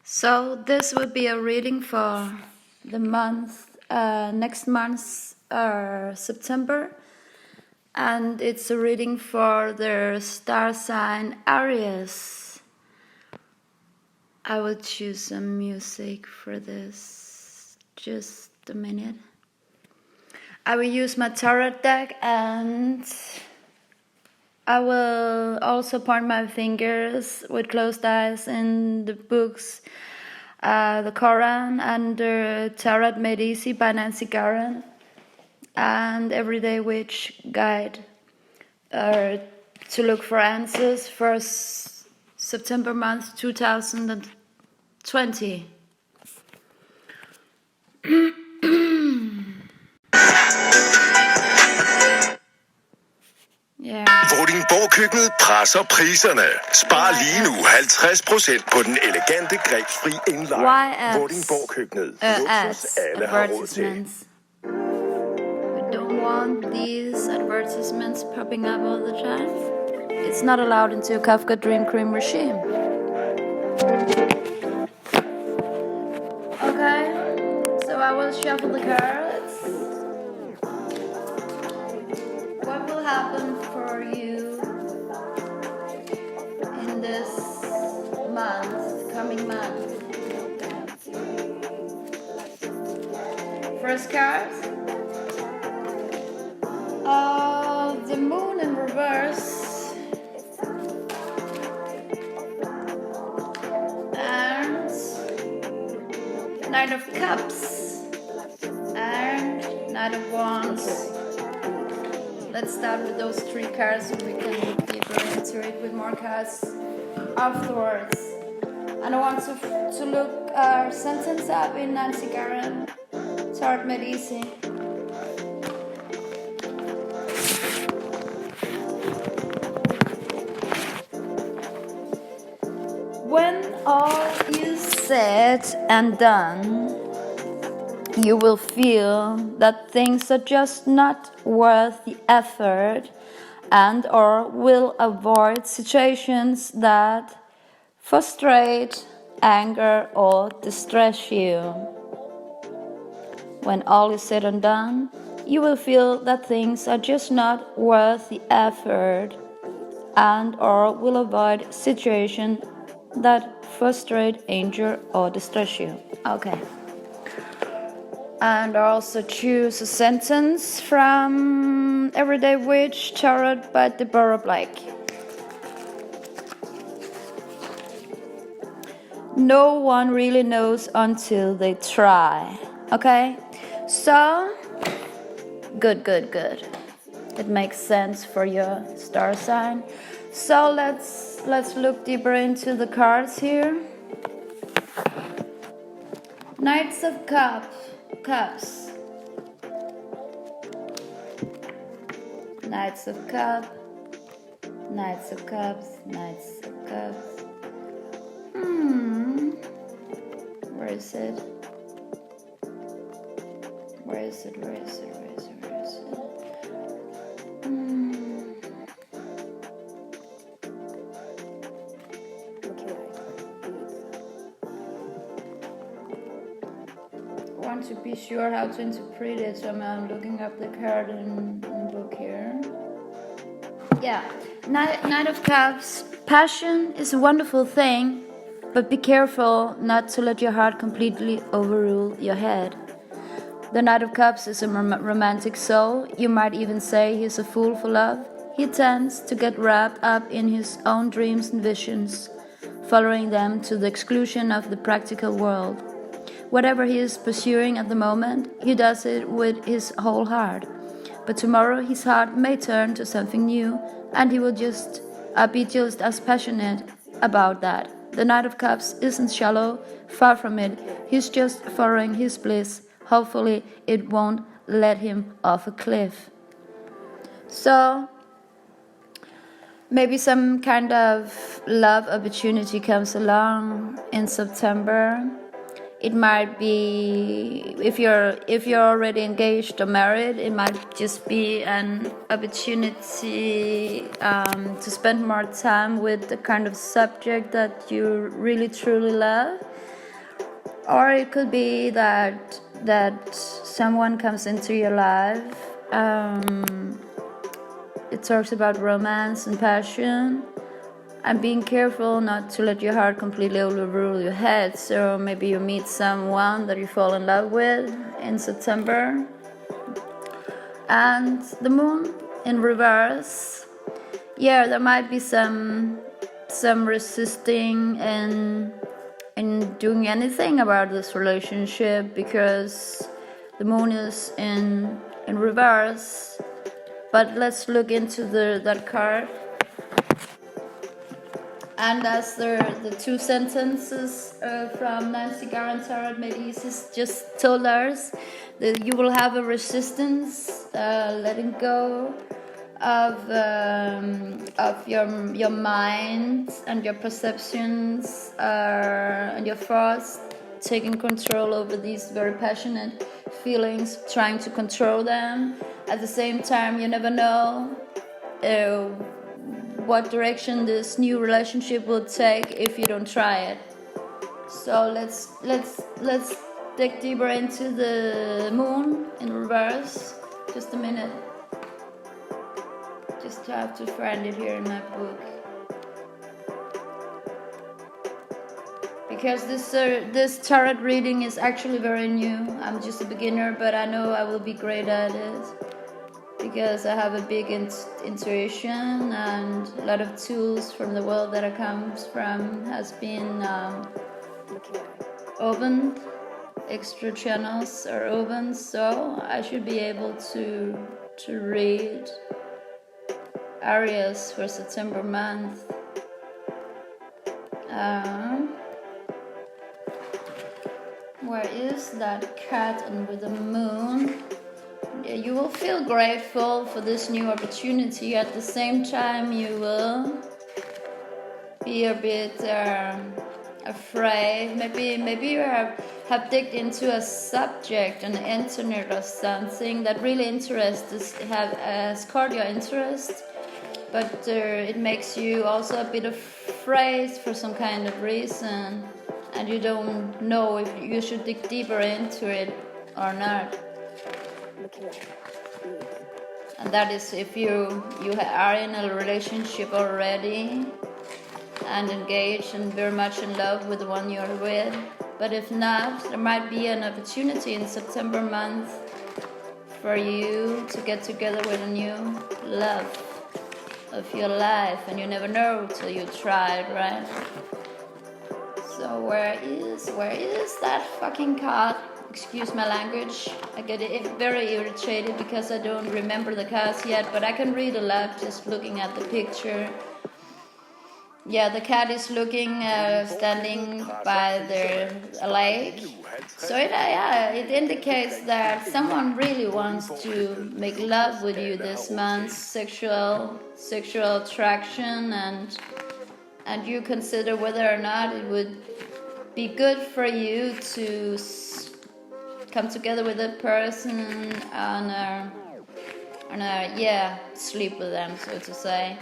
So this would be a reading for the month, next month, September. And it's a reading for the star sign Aries. I will choose some music for this. Just a minute. I will use my tarot deck and I will also point my fingers with closed eyes in the books, the Quran and the Tarot Made Easy by Nancy Guerin, and Everyday Witch Guide to look for answers for September month 2020. Yeah. Vordingborg-køkkenet presser priserne. Spar lige nu 50% på den elegante grebsfri indlejr. Vordingborg-køkkenet. Luksus alle har råd til. We don't want these advertisements popping up all the time. It's not allowed into a Kafka Dream Cream regime. Okay, so I will shuffle the cards. What will happen for you in this month, coming month? First card. The moon in reverse. And Knight of Cups. And Knight of Wands. Let's start with those three cards so we can look deeper into it with more cards afterwards. And I want to look our sentence up in Nancy Guerin, Tarot Made Easy. When all is said and done, you will feel that things are just not worth the effort and or will avoid situations that frustrate, anger or distress you. When all is said and done, you will feel that things are just not worth the effort and or will avoid situations that frustrate, anger or distress you. Okay. And also choose a sentence from Everyday Witch Tarot by Deborah Blake. No one really knows until they try. Okay? So, good. It makes sense for your star sign. So let's look deeper into the cards here. Knights of Cups. Knights of Cups. Knights of Cups. Knights of Cups. Where is it? Where is it? I want to be sure how to interpret it, so I'm looking up the card in the book here. Yeah, Knight of Cups. Passion is a wonderful thing, but be careful not to let your heart completely overrule your head. The Knight of Cups is a romantic soul. You might even say he's a fool for love. He tends to get wrapped up in his own dreams and visions, following them to the exclusion of the practical world. Whatever he is pursuing at the moment, he does it with his whole heart. But tomorrow his heart may turn to something new, and he will be just as passionate about that. The Knight of Cups isn't shallow, far from it. He's just following his bliss. Hopefully it won't let him off a cliff. So, maybe some kind of love opportunity comes along in September. It might be, if you're already engaged or married, it might just be an opportunity to spend more time with the kind of subject that you really truly love. Or it could be that someone comes into your life. It talks about romance and passion, and being careful not to let your heart completely overrule your head. So maybe you meet someone that you fall in love with in September. And the moon in reverse. Yeah, there might be some resisting in doing anything about this relationship, because the moon is in reverse. But let's look into that card. And as the two sentences from Nancy Garant Medicis just told us, that you will have a resistance, letting go of your mind and your perceptions and your thoughts, taking control over these very passionate feelings, trying to control them. At the same time, you never know what direction this new relationship will take if you don't try it. So let's dig deeper into the moon in reverse. Just a minute. Just have to find it here in my book, because this tarot reading is actually very new. I'm just a beginner, but I know I will be great at it, because I have a big intuition, and a lot of tools from the world that I comes from has been opened. Extra channels are open, so I should be able to read Aries for September month. Where is that cat and with the moon? You will feel grateful for this new opportunity. At the same time, you will be a bit afraid. Maybe you have digged into a subject on the internet or something that really has caught your interest, but it makes you also a bit afraid for some kind of reason, and you don't know if you should dig deeper into it or not. And that is if you are in a relationship already and engaged and very much in love with the one you're with. But if not, there might be an opportunity in September month for you to get together with a new love of your life, and you never know till you try it, right? So where is that fucking card? Excuse my language. I get very irritated because I don't remember the cards yet, but I can read a lot just looking at the picture. Yeah, the cat is looking, standing by the lake. So it indicates that someone really wants to make love with you this month, sexual attraction, and you consider whether or not it would be good for you to come together with a person and sleep with them, so to say.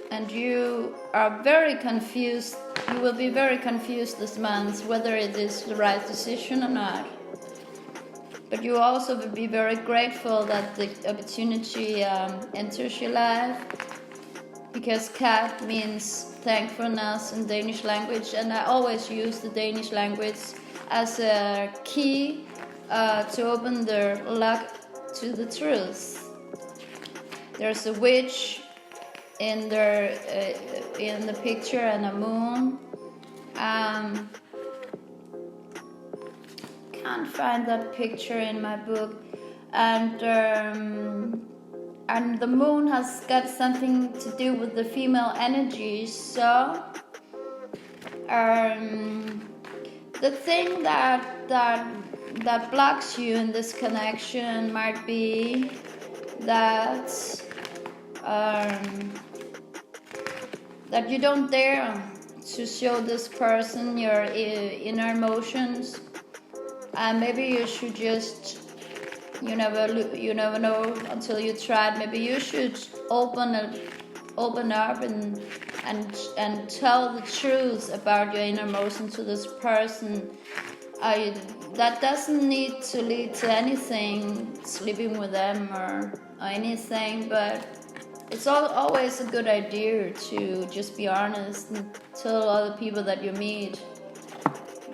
And you are very confused. You will be very confused this month whether it is the right decision or not. But you also will be very grateful that the opportunity enters your life, because cat means thankfulness in Danish language, and I always use the Danish language as a key to open the lock to the truth. There's a witch in the picture and a moon. Can't find that picture in my book, and the moon has got something to do with the female energy. So the thing that blocks you in this connection might be that that you don't dare to show this person your inner emotions, and maybe you should just, you never know until you try it. Maybe you should open up and and tell the truth about your inner emotion to this person. That doesn't need to lead to anything, sleeping with them or anything, but it's always a good idea to just be honest and tell other people that you meet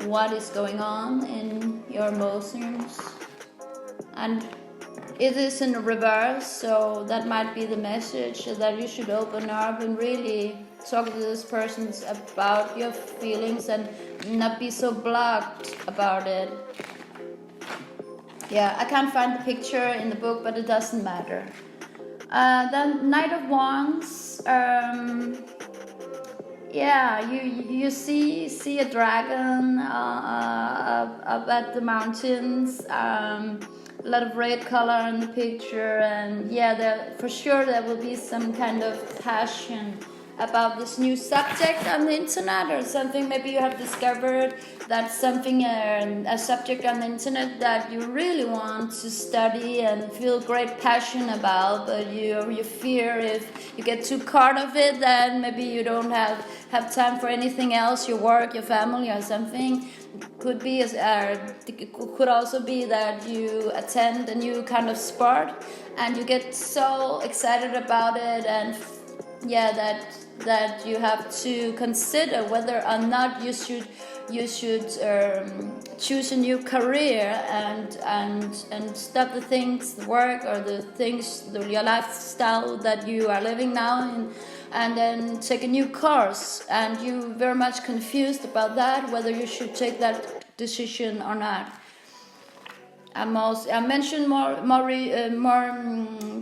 what is going on in your emotions. And it is in reverse, so that might be the message, that you should open up and really talk to this person about your feelings and not be so blocked about it. Yeah, I can't find the picture in the book, but it doesn't matter. Then Knight of Wands. Yeah, you see a dragon up at the mountains. A lot of red color in the picture, and yeah, for sure there will be some kind of passion about this new subject on the internet, or something. Maybe you have discovered that something, a subject on the internet that you really want to study and feel great passion about, but you fear if you get too caught of it, then maybe you don't have time for anything else, your work, your family, or something. Could also be that you attend a new kind of sport and you get so excited about it, and that you have to consider whether or not you should choose a new career and stop the work or your lifestyle that you are living now, and then take a new course, and you're very much confused about that, whether you should take that decision or not. I mentioned more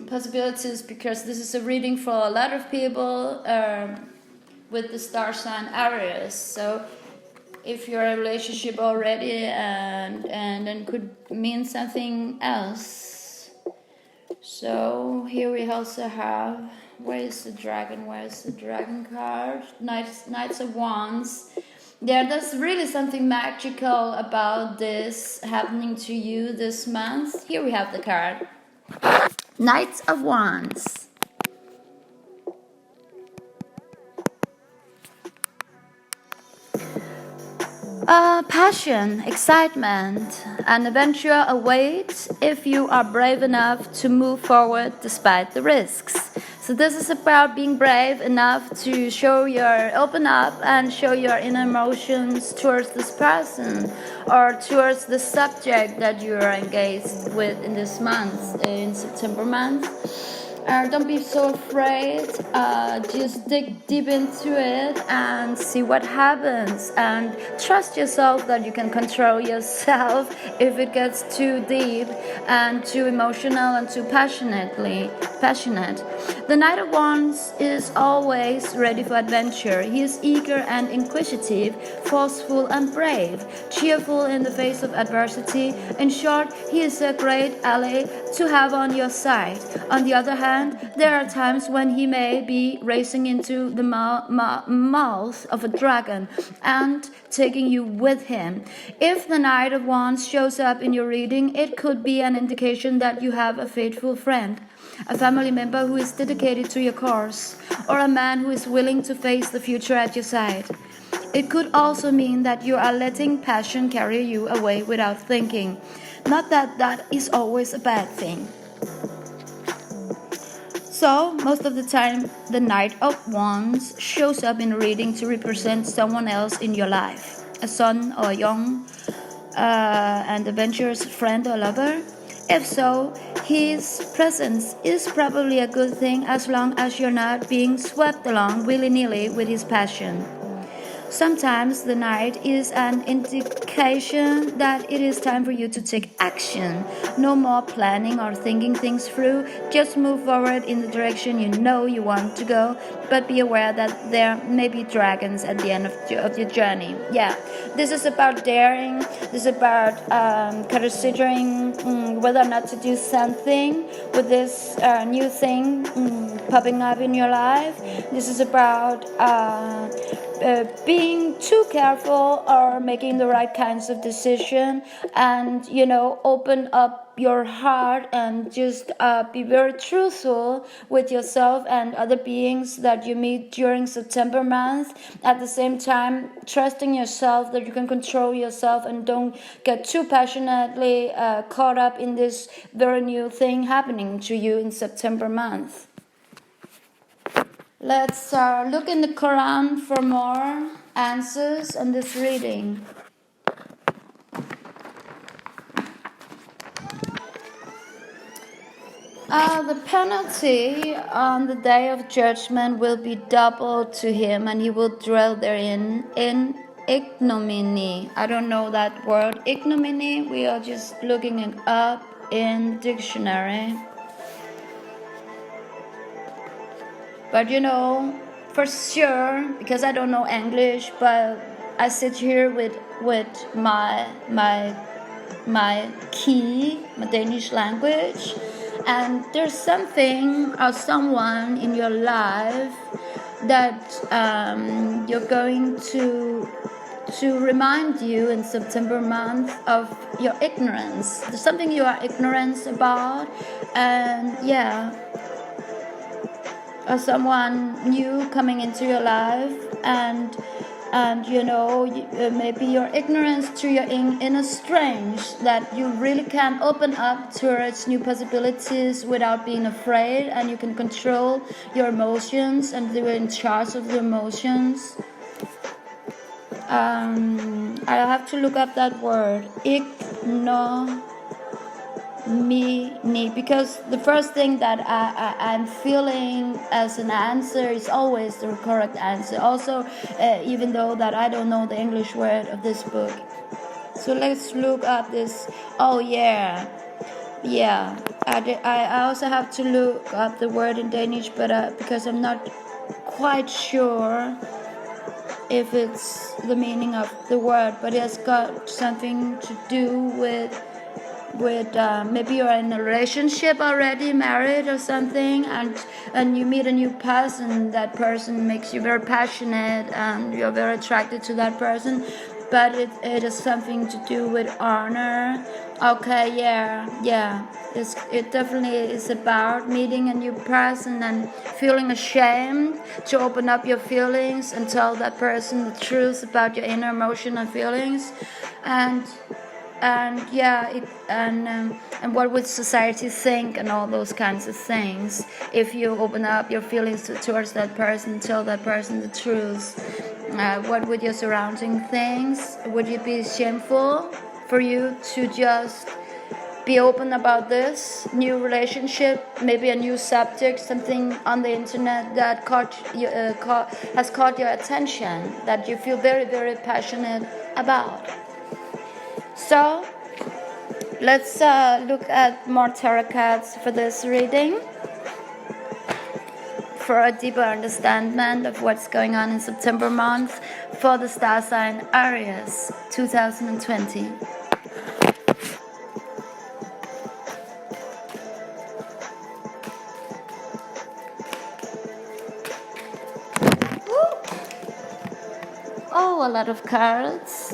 possibilities because this is a reading for a lot of people with the star sign Aries. So if you're in a relationship already, and could mean something else. So here we also have, where is the dragon card? Knights of Wands. There's really something magical about this happening to you this month. Here we have the card. Knights of Wands. Passion, excitement, and adventure await if you are brave enough to move forward despite the risks. So this is about being brave enough to open up and show your inner emotions towards this person or towards the subject that you are engaged with in this month, in September month. Don't be so afraid, just dig deep into it and see what happens, and trust yourself that you can control yourself if it gets too deep and too emotional and too passionate. The Knight of Wands is always ready for adventure. He is eager and inquisitive, forceful and brave, cheerful in the face of adversity. In short, he is a great ally to have on your side. On the other hand, there are times when he may be racing into the mouth of a dragon and taking you with him. If the Knight of Wands shows up in your reading, it could be an indication that you have a faithful friend, a family member who is dedicated to your cause, or a man who is willing to face the future at your side. It could also mean that you are letting passion carry you away without thinking. Not that that is always a bad thing. So, most of the time, the Knight of Wands shows up in a reading to represent someone else in your life, a son or a young and adventurous friend or lover. If so, his presence is probably a good thing as long as you're not being swept along willy-nilly with his passion. Sometimes the night is an indication that it is time for you to take action. No more planning or thinking things through. Just move forward in the direction you know you want to go, but be aware that there may be dragons at the end of your journey. Yeah, this is about daring. This is about considering whether or not to do something with this new thing popping up in your life. This is about being too careful or making the right kinds of decision, and open up your heart and just be very truthful with yourself and other beings that you meet during September month. At the same time, trusting yourself that you can control yourself and don't get too passionately caught up in this very new thing happening to you in September month. Let's look in the Quran for more answers on this reading. The penalty on the day of judgment will be doubled to him, and he will dwell therein in ignominy. I don't know that word, ignominy. We are just looking it up in dictionary. But you know, for sure, because I don't know English, but I sit here with my key, my Danish language, and there's something or someone in your life that you're going to remind you in September month of your ignorance. There's something you are ignorant about, and or someone new coming into your life, and you know, maybe your ignorance to your inner strength, that you really can open up towards new possibilities without being afraid, and you can control your emotions and you're in charge of the emotions. I have to look up that word, ignominy, because the first thing that I'm feeling as an answer is always the correct answer, also even though that I don't know the English word of this book. So let's look at this. I also have to look up the word in Danish, but because I'm not quite sure if it's the meaning of the word, but it has got something to do with maybe you're in a relationship already, married or something, and you meet a new person. That person makes you very passionate and you're very attracted to that person, but it has something to do with honor. Okay, it definitely is about meeting a new person and feeling ashamed to open up your feelings and tell that person the truth about your inner emotion and feelings, and what would society think and all those kinds of things if you open up your feelings towards that person, tell that person the truth. What would your surrounding think? Would it be shameful for you to just be open about this new relationship, maybe a new subject, something on the internet that has caught your attention, that you feel very, very passionate about? So, let's look at more tarot cards for this reading, for a deeper understanding of what's going on in September month for the star sign Aries 2020. Oh, a lot of cards.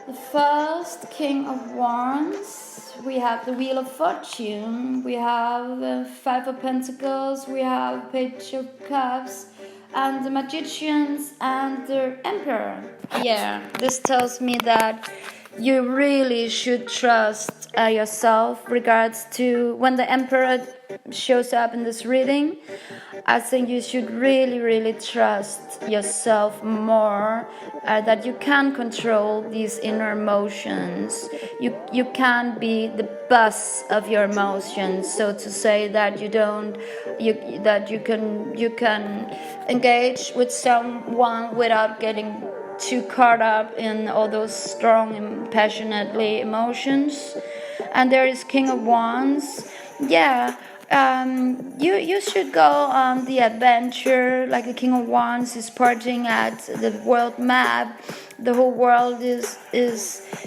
The first, King of Wands. We have the Wheel of Fortune. We have the Five of Pentacles. We have Page of Cups. And the Magicians and the Emperor. Yeah, this tells me that you really should trust yourself regards to when the Emperor shows up in this reading. I think you should really, really trust yourself more, that you can control these inner emotions. You can be the boss of your emotions, so to say, that you can engage with someone without getting too caught up in all those strong and passionately emotions. And there is King of Wands. You should go on the adventure, like the King of Wands is pointing at the world map. The whole world is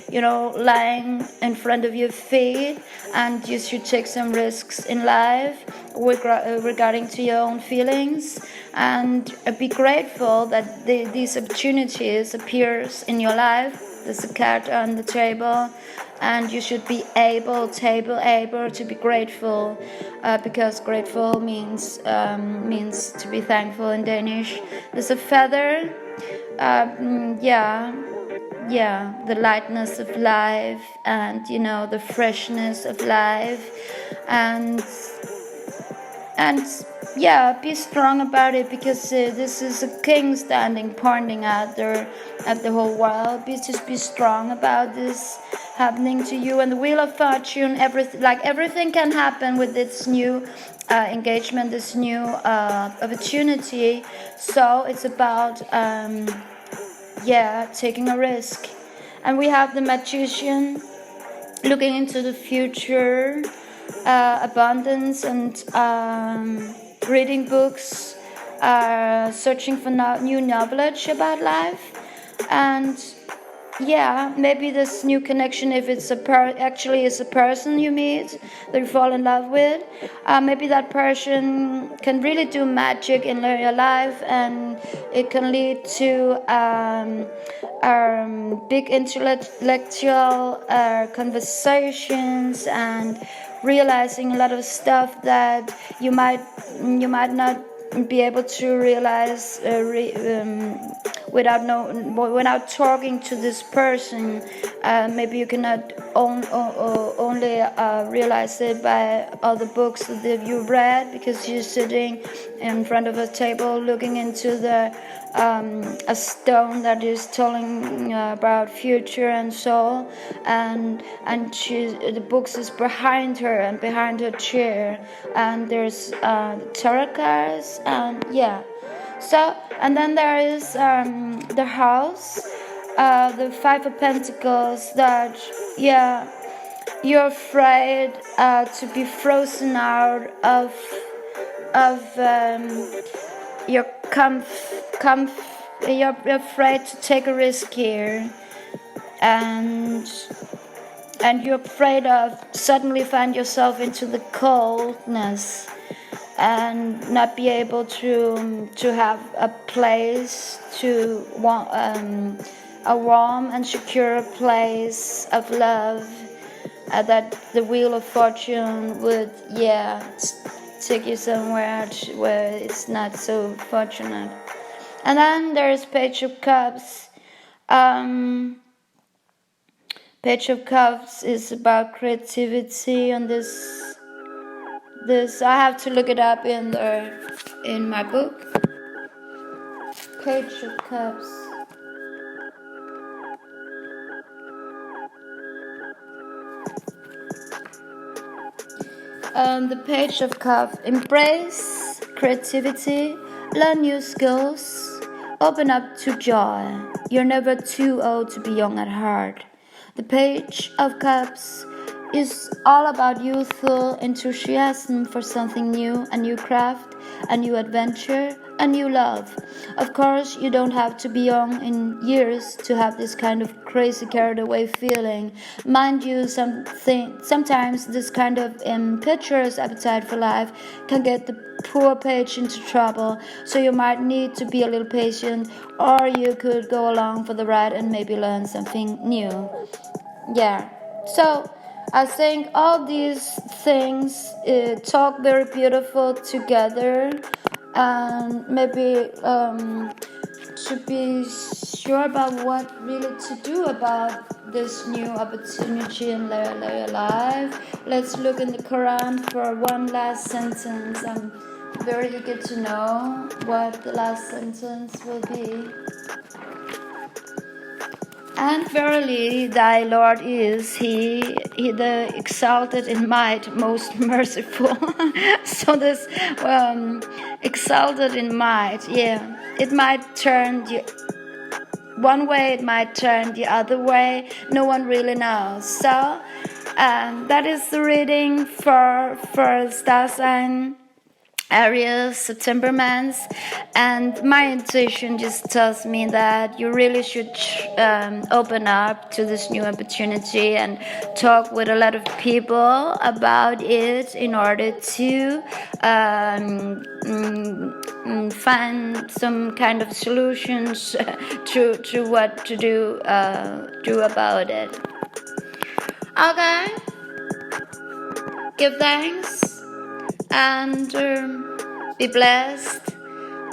lying in front of your feet, and you should take some risks in life regarding to your own feelings, and be grateful that these opportunities appears in your life. there's a card on the table, and you should be able to be grateful, because grateful means to be thankful in Danish. There's a feather, the lightness of life, and the freshness of life, and be strong about it, because this is a king standing, pointing at the whole world. Just be strong about this happening to you. And the Wheel of Fortune, everything can happen with this new engagement, this new opportunity. So it's about taking a risk. And we have the Magician, looking into the future, abundance, and reading books, searching for new knowledge about life. And maybe this new connection, if it's actually is a person you meet that you fall in love with, maybe that person can really do magic in your life, and it can lead to big intellectual conversations, and realizing a lot of stuff that you might not be able to realize without talking to this person. Maybe you cannot only realize it by all the books that you read, because you're sitting in front of a table looking into a stone that is telling about future and soul, and the books is behind her, and behind her chair, and there's tarot cards, and so, and then there is the house, the Five of Pentacles, that you're afraid to be frozen out of your you're afraid to take a risk here, and you're afraid of suddenly find yourself into the coldness, and not be able to have a place to a warm and secure place of love, that the Wheel of Fortune would take you somewhere where it's not so fortunate. And then there's Page of Cups. Page of Cups is about creativity, and this I have to look it up in my book. Page of Cups. The Page of Cups. Embrace creativity, learn new skills, open up to joy. You're never too old to be young at heart. The Page of Cups is all about youthful enthusiasm for something new, a new craft, a new adventure, a new love. Of course, you don't have to be young in years to have this kind of crazy carried away feeling. Mind you, sometimes this kind of impetuous appetite for life can get the poor page into trouble, so you might need to be a little patient, or you could go along for the ride and maybe learn something new. So I think all these things talk very beautiful together, and maybe to be sure about what really to do about this new opportunity in your life. Let's look in the Quran for one last sentence. I'm very eager to know what the last sentence will be. And verily thy Lord is he the exalted in might, most merciful. So this exalted in might, it might turn one way, it might turn the other way. No one really knows. So that is the reading for star sign Aries September month, and my intuition just tells me that you really should open up to this new opportunity and talk with a lot of people about it in order to find some kind of solutions to what to do about it. Okay, give thanks and be blessed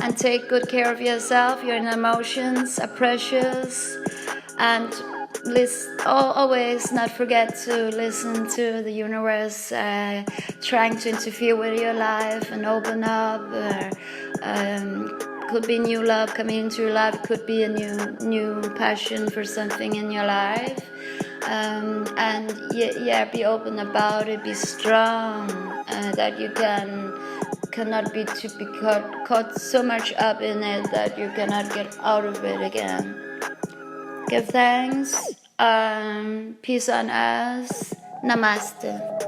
and take good care of yourself. Your emotions are precious, and always not forget to listen to the universe trying to interfere with your life and open up. Could be new love coming into your life, could be a new passion for something in your life. And be open about it, be strong, that you cannot be caught so much up in it that you cannot get out of it again. Give thanks, peace on earth, namaste.